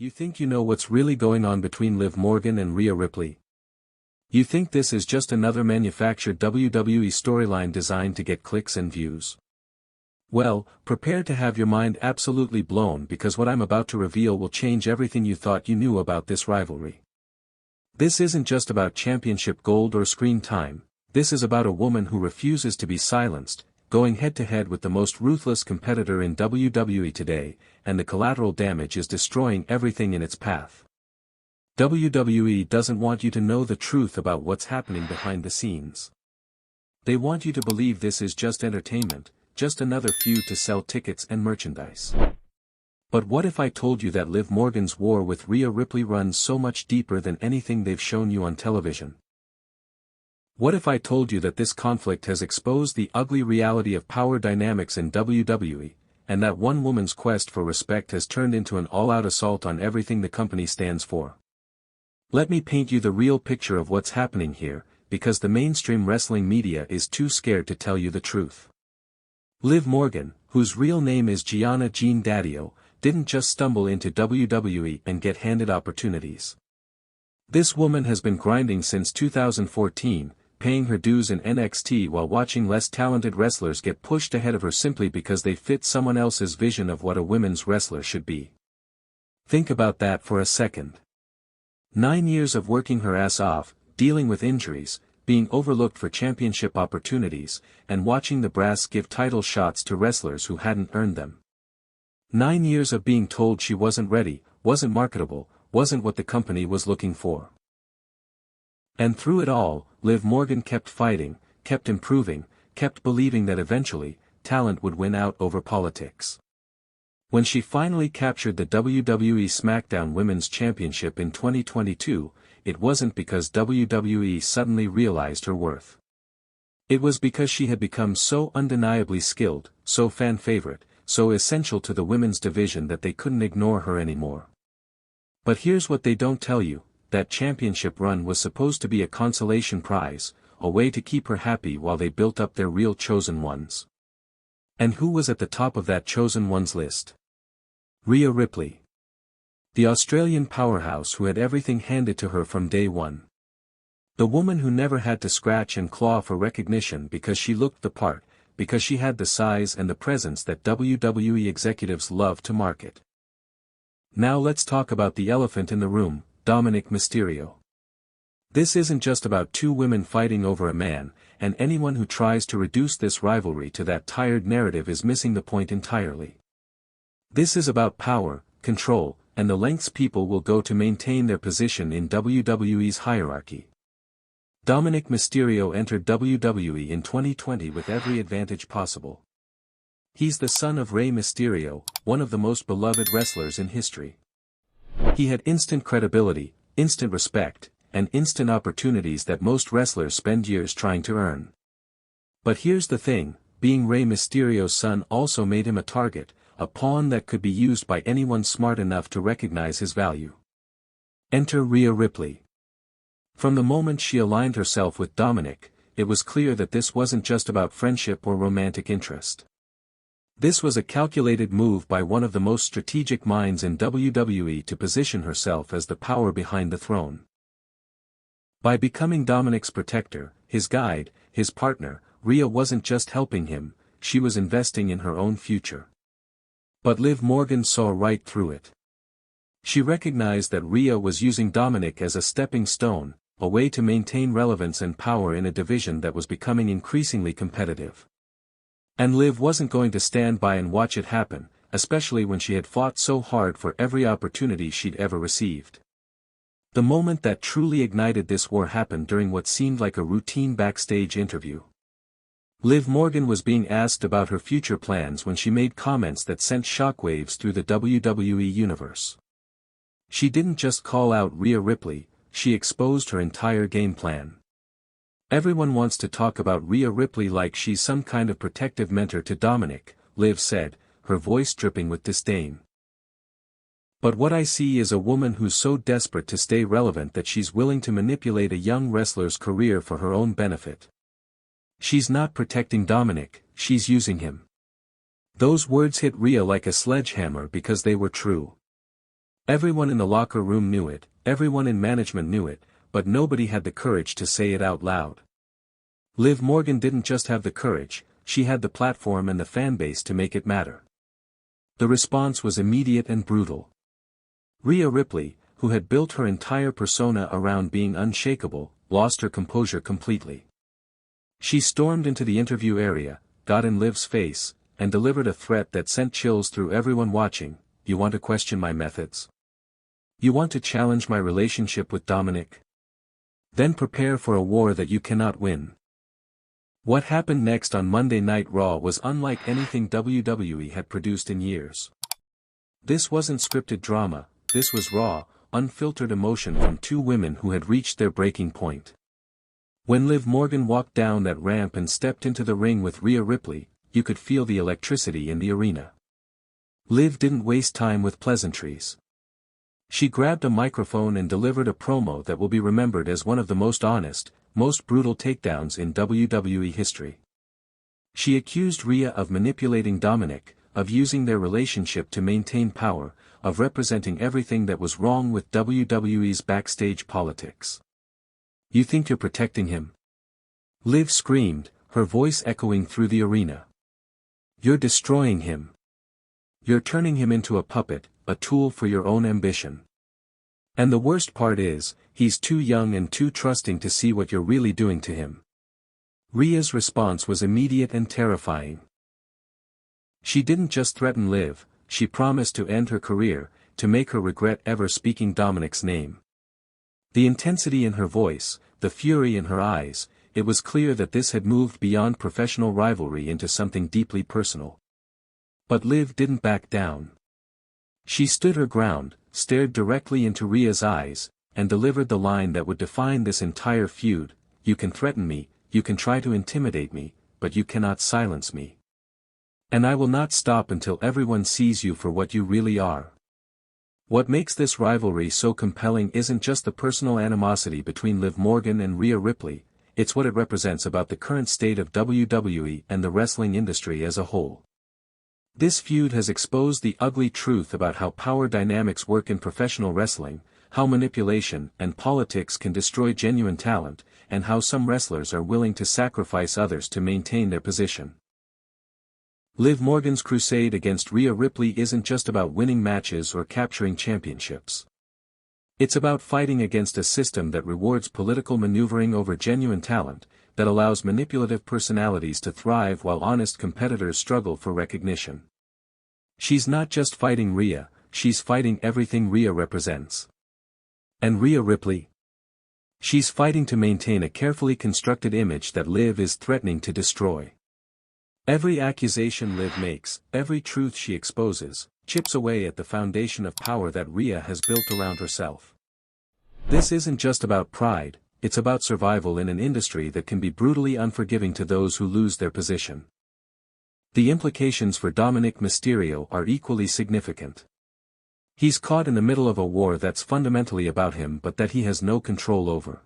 You think you know what's really going on between Liv Morgan and Rhea Ripley? You think this is just another manufactured WWE storyline designed to get clicks and views? Well, prepare to have your mind absolutely blown because what I'm about to reveal will change everything you thought you knew about this rivalry. This isn't just about championship gold or screen time, this is about a woman who refuses to be silenced, going head-to-head with the most ruthless competitor in WWE today, and the collateral damage is destroying everything in its path. WWE doesn't want you to know the truth about what's happening behind the scenes. They want you to believe this is just entertainment, just another feud to sell tickets and merchandise. But what if I told you that Liv Morgan's war with Rhea Ripley runs so much deeper than anything they've shown you on television? What if I told you that this conflict has exposed the ugly reality of power dynamics in WWE, and that one woman's quest for respect has turned into an all-out assault on everything the company stands for? Let me paint you the real picture of what's happening here, because the mainstream wrestling media is too scared to tell you the truth. Liv Morgan, whose real name is Gionna Jene Daddio, didn't just stumble into WWE and get handed opportunities. This woman has been grinding since 2014, paying her dues in NXT while watching less talented wrestlers get pushed ahead of her simply because they fit someone else's vision of what a women's wrestler should be. Think about that for a second. 9 years of working her ass off, dealing with injuries, being overlooked for championship opportunities, and watching the brass give title shots to wrestlers who hadn't earned them. 9 years of being told she wasn't ready, wasn't marketable, wasn't what the company was looking for. And through it all, Liv Morgan kept fighting, kept improving, kept believing that eventually, talent would win out over politics. When she finally captured the WWE SmackDown Women's Championship in 2022, it wasn't because WWE suddenly realized her worth. It was because she had become so undeniably skilled, so fan-favorite, so essential to the women's division that they couldn't ignore her anymore. But here's what they don't tell you. That championship run was supposed to be a consolation prize, a way to keep her happy while they built up their real chosen ones. And who was at the top of that chosen ones list? Rhea Ripley. The Australian powerhouse who had everything handed to her from day one. The woman who never had to scratch and claw for recognition because she looked the part, because she had the size and the presence that WWE executives love to market. Now let's talk about the elephant in the room. Dominik Mysterio. This isn't just about two women fighting over a man, and anyone who tries to reduce this rivalry to that tired narrative is missing the point entirely. This is about power, control, and the lengths people will go to maintain their position in WWE's hierarchy. Dominik Mysterio entered WWE in 2020 with every advantage possible. He's the son of Rey Mysterio, one of the most beloved wrestlers in history. He had instant credibility, instant respect, and instant opportunities that most wrestlers spend years trying to earn. But here's the thing, being Rey Mysterio's son also made him a target, a pawn that could be used by anyone smart enough to recognize his value. Enter Rhea Ripley. From the moment she aligned herself with Dominick, it was clear that this wasn't just about friendship or romantic interest. This was a calculated move by one of the most strategic minds in WWE to position herself as the power behind the throne. By becoming Dominick's protector, his guide, his partner, Rhea wasn't just helping him, she was investing in her own future. But Liv Morgan saw right through it. She recognized that Rhea was using Dominick as a stepping stone, a way to maintain relevance and power in a division that was becoming increasingly competitive. And Liv wasn't going to stand by and watch it happen, especially when she had fought so hard for every opportunity she'd ever received. The moment that truly ignited this war happened during what seemed like a routine backstage interview. Liv Morgan was being asked about her future plans when she made comments that sent shockwaves through the WWE universe. She didn't just call out Rhea Ripley, she exposed her entire game plan. Everyone wants to talk about Rhea Ripley like she's some kind of protective mentor to Dominick, Liv said, her voice dripping with disdain. But what I see is a woman who's so desperate to stay relevant that she's willing to manipulate a young wrestler's career for her own benefit. She's not protecting Dominick, she's using him. Those words hit Rhea like a sledgehammer because they were true. Everyone in the locker room knew it, everyone in management knew it, but nobody had the courage to say it out loud. Liv Morgan didn't just have the courage, she had the platform and the fanbase to make it matter. The response was immediate and brutal. Rhea Ripley, who had built her entire persona around being unshakable, lost her composure completely. She stormed into the interview area, got in Liv's face, and delivered a threat that sent chills through everyone watching. You want to question my methods? You want to challenge my relationship with Dominick? Then prepare for a war that you cannot win. What happened next on Monday Night Raw was unlike anything WWE had produced in years. This wasn't scripted drama, this was raw, unfiltered emotion from two women who had reached their breaking point. When Liv Morgan walked down that ramp and stepped into the ring with Rhea Ripley, you could feel the electricity in the arena. Liv didn't waste time with pleasantries. She grabbed a microphone and delivered a promo that will be remembered as one of the most honest, most brutal takedowns in WWE history. She accused Rhea of manipulating Dominick, of using their relationship to maintain power, of representing everything that was wrong with WWE's backstage politics. You think you're protecting him? Liv screamed, her voice echoing through the arena. You're destroying him. You're turning him into a puppet, a tool for your own ambition. And the worst part is, he's too young and too trusting to see what you're really doing to him. Rhea's response was immediate and terrifying. She didn't just threaten Liv, she promised to end her career, to make her regret ever speaking Dominick's name. The intensity in her voice, the fury in her eyes, it was clear that this had moved beyond professional rivalry into something deeply personal. But Liv didn't back down. She stood her ground, stared directly into Rhea's eyes, and delivered the line that would define this entire feud: you can threaten me, you can try to intimidate me, but you cannot silence me. And I will not stop until everyone sees you for what you really are. What makes this rivalry so compelling isn't just the personal animosity between Liv Morgan and Rhea Ripley, it's what it represents about the current state of WWE and the wrestling industry as a whole. This feud has exposed the ugly truth about how power dynamics work in professional wrestling, how manipulation and politics can destroy genuine talent, and how some wrestlers are willing to sacrifice others to maintain their position. Liv Morgan's crusade against Rhea Ripley isn't just about winning matches or capturing championships. It's about fighting against a system that rewards political maneuvering over genuine talent, that allows manipulative personalities to thrive while honest competitors struggle for recognition. She's not just fighting Rhea, she's fighting everything Rhea represents. And Rhea Ripley? She's fighting to maintain a carefully constructed image that Liv is threatening to destroy. Every accusation Liv makes, every truth she exposes, chips away at the foundation of power that Rhea has built around herself. This isn't just about pride, it's about survival in an industry that can be brutally unforgiving to those who lose their position. The implications for Dominik Mysterio are equally significant. He's caught in the middle of a war that's fundamentally about him but that he has no control over.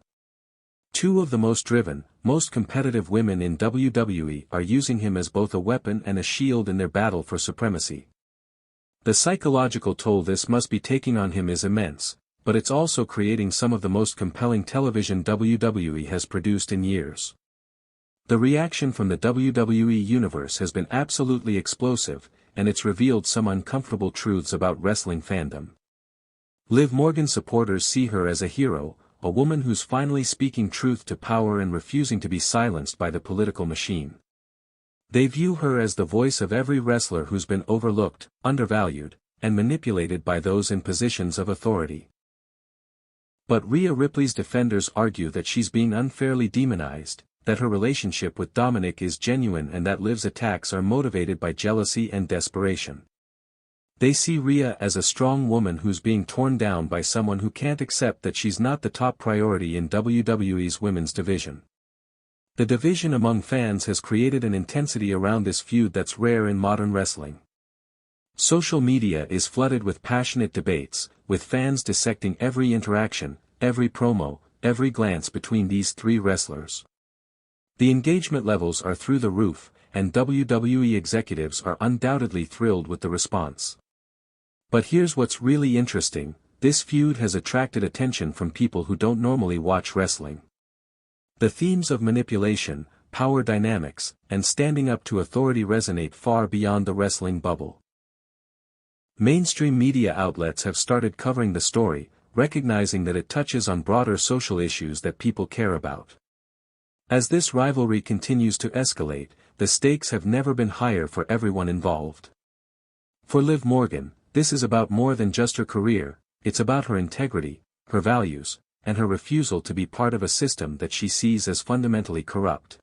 Two of the most driven, most competitive women in WWE are using him as both a weapon and a shield in their battle for supremacy. The psychological toll this must be taking on him is immense, but it's also creating some of the most compelling television WWE has produced in years. The reaction from the WWE universe has been absolutely explosive, and it's revealed some uncomfortable truths about wrestling fandom. Liv Morgan supporters see her as a hero, a woman who's finally speaking truth to power and refusing to be silenced by the political machine. They view her as the voice of every wrestler who's been overlooked, undervalued, and manipulated by those in positions of authority. But Rhea Ripley's defenders argue that she's being unfairly demonized, that her relationship with Dominick is genuine and that Liv's attacks are motivated by jealousy and desperation. They see Rhea as a strong woman who's being torn down by someone who can't accept that she's not the top priority in WWE's women's division. The division among fans has created an intensity around this feud that's rare in modern wrestling. Social media is flooded with passionate debates, with fans dissecting every interaction, every promo, every glance between these three wrestlers. The engagement levels are through the roof, and WWE executives are undoubtedly thrilled with the response. But here's what's really interesting, this feud has attracted attention from people who don't normally watch wrestling. The themes of manipulation, power dynamics, and standing up to authority resonate far beyond the wrestling bubble. Mainstream media outlets have started covering the story, recognizing that it touches on broader social issues that people care about. As this rivalry continues to escalate, the stakes have never been higher for everyone involved. For Liv Morgan, this is about more than just her career, it's about her integrity, her values, and her refusal to be part of a system that she sees as fundamentally corrupt.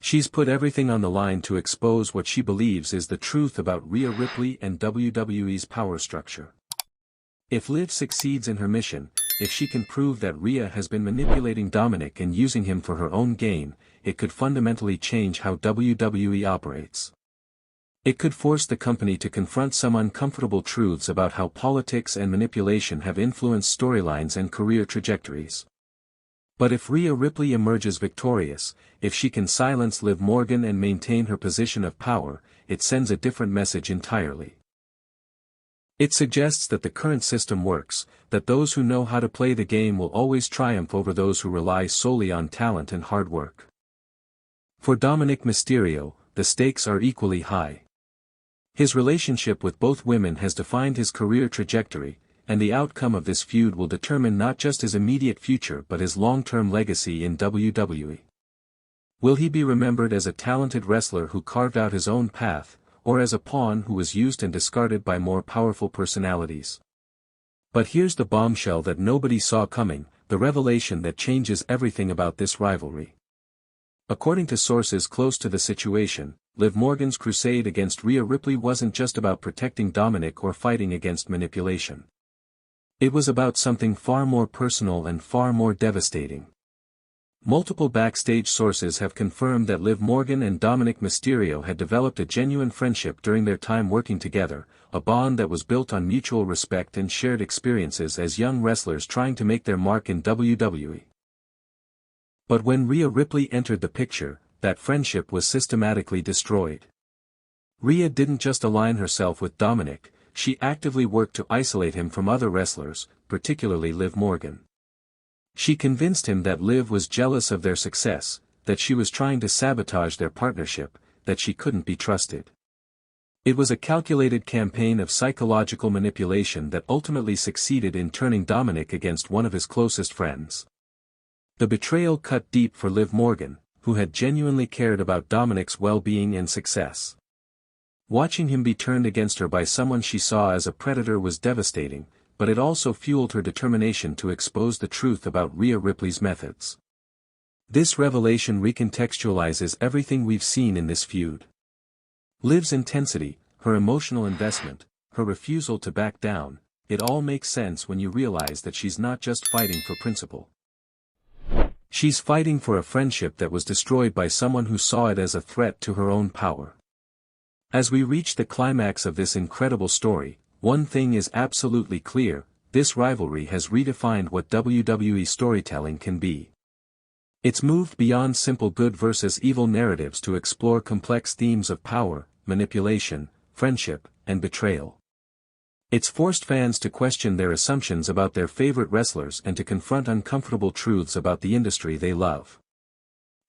She's put everything on the line to expose what she believes is the truth about Rhea Ripley and WWE's power structure. If Liv succeeds in her mission, if she can prove that Rhea has been manipulating Dominik and using him for her own gain, it could fundamentally change how WWE operates. It could force the company to confront some uncomfortable truths about how politics and manipulation have influenced storylines and career trajectories. But if Rhea Ripley emerges victorious, if she can silence Liv Morgan and maintain her position of power, it sends a different message entirely. It suggests that the current system works, that those who know how to play the game will always triumph over those who rely solely on talent and hard work. For Dominik Mysterio, the stakes are equally high. His relationship with both women has defined his career trajectory, and the outcome of this feud will determine not just his immediate future but his long-term legacy in WWE. Will he be remembered as a talented wrestler who carved out his own path, or as a pawn who was used and discarded by more powerful personalities? But here's the bombshell that nobody saw coming, the revelation that changes everything about this rivalry. According to sources close to the situation, Liv Morgan's crusade against Rhea Ripley wasn't just about protecting Dominik or fighting against manipulation. It was about something far more personal and far more devastating. Multiple backstage sources have confirmed that Liv Morgan and Dominik Mysterio had developed a genuine friendship during their time working together, a bond that was built on mutual respect and shared experiences as young wrestlers trying to make their mark in WWE. But when Rhea Ripley entered the picture, that friendship was systematically destroyed. Rhea didn't just align herself with Dominik, she actively worked to isolate him from other wrestlers, particularly Liv Morgan. She convinced him that Liv was jealous of their success, that she was trying to sabotage their partnership, that she couldn't be trusted. It was a calculated campaign of psychological manipulation that ultimately succeeded in turning Dominik against one of his closest friends. The betrayal cut deep for Liv Morgan, who had genuinely cared about Dominik's well-being and success. Watching him be turned against her by someone she saw as a predator was devastating, but it also fueled her determination to expose the truth about Rhea Ripley's methods. This revelation recontextualizes everything we've seen in this feud. Liv's intensity, her emotional investment, her refusal to back down, it all makes sense when you realize that she's not just fighting for principle. She's fighting for a friendship that was destroyed by someone who saw it as a threat to her own power. As we reach the climax of this incredible story, one thing is absolutely clear, this rivalry has redefined what WWE storytelling can be. It's moved beyond simple good versus evil narratives to explore complex themes of power, manipulation, friendship, and betrayal. It's forced fans to question their assumptions about their favorite wrestlers and to confront uncomfortable truths about the industry they love.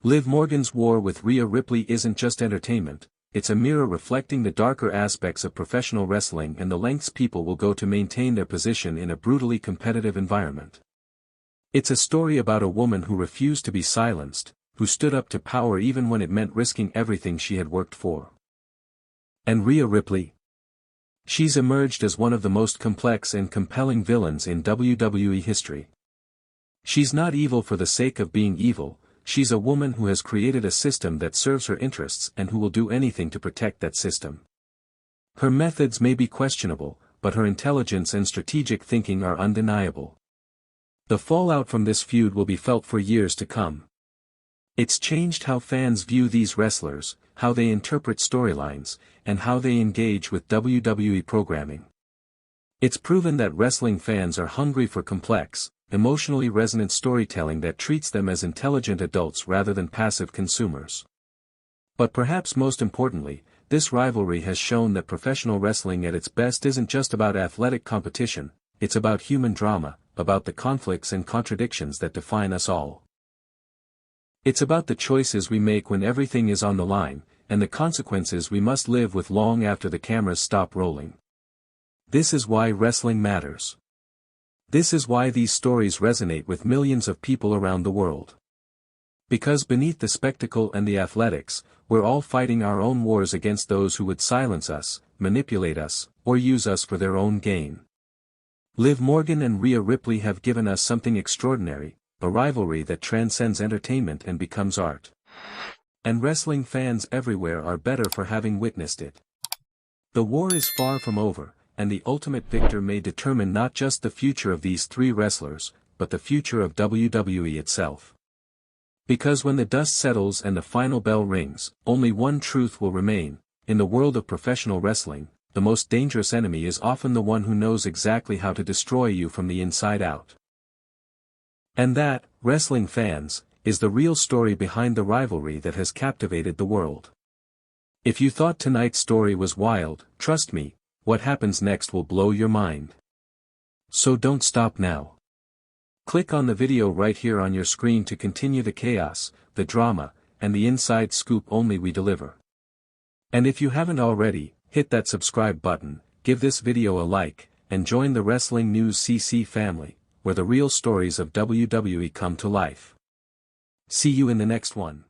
Liv Morgan's war with Rhea Ripley isn't just entertainment. It's a mirror reflecting the darker aspects of professional wrestling and the lengths people will go to maintain their position in a brutally competitive environment. It's a story about a woman who refused to be silenced, who stood up to power even when it meant risking everything she had worked for. And Rhea Ripley? She's emerged as one of the most complex and compelling villains in WWE history. She's not evil for the sake of being evil. She's a woman who has created a system that serves her interests and who will do anything to protect that system. Her methods may be questionable, but her intelligence and strategic thinking are undeniable. The fallout from this feud will be felt for years to come. It's changed how fans view these wrestlers, how they interpret storylines, and how they engage with WWE programming. It's proven that wrestling fans are hungry for complex, emotionally resonant storytelling that treats them as intelligent adults rather than passive consumers. But perhaps most importantly, this rivalry has shown that professional wrestling at its best isn't just about athletic competition, it's about human drama, about the conflicts and contradictions that define us all. It's about the choices we make when everything is on the line, and the consequences we must live with long after the cameras stop rolling. This is why wrestling matters. This is why these stories resonate with millions of people around the world. Because beneath the spectacle and the athletics, we're all fighting our own wars against those who would silence us, manipulate us, or use us for their own gain. Liv Morgan and Rhea Ripley have given us something extraordinary, a rivalry that transcends entertainment and becomes art. And wrestling fans everywhere are better for having witnessed it. The war is far from over, and the ultimate victor may determine not just the future of these three wrestlers, but the future of WWE itself. Because when the dust settles and the final bell rings, only one truth will remain: in the world of professional wrestling, the most dangerous enemy is often the one who knows exactly how to destroy you from the inside out. And that, wrestling fans, is the real story behind the rivalry that has captivated the world. If you thought tonight's story was wild, trust me, what happens next will blow your mind. So don't stop now. Click on the video right here on your screen to continue the chaos, the drama, and the inside scoop only we deliver. And if you haven't already, hit that subscribe button, give this video a like, and join the Wrestling News CC family, where the real stories of WWE come to life. See you in the next one.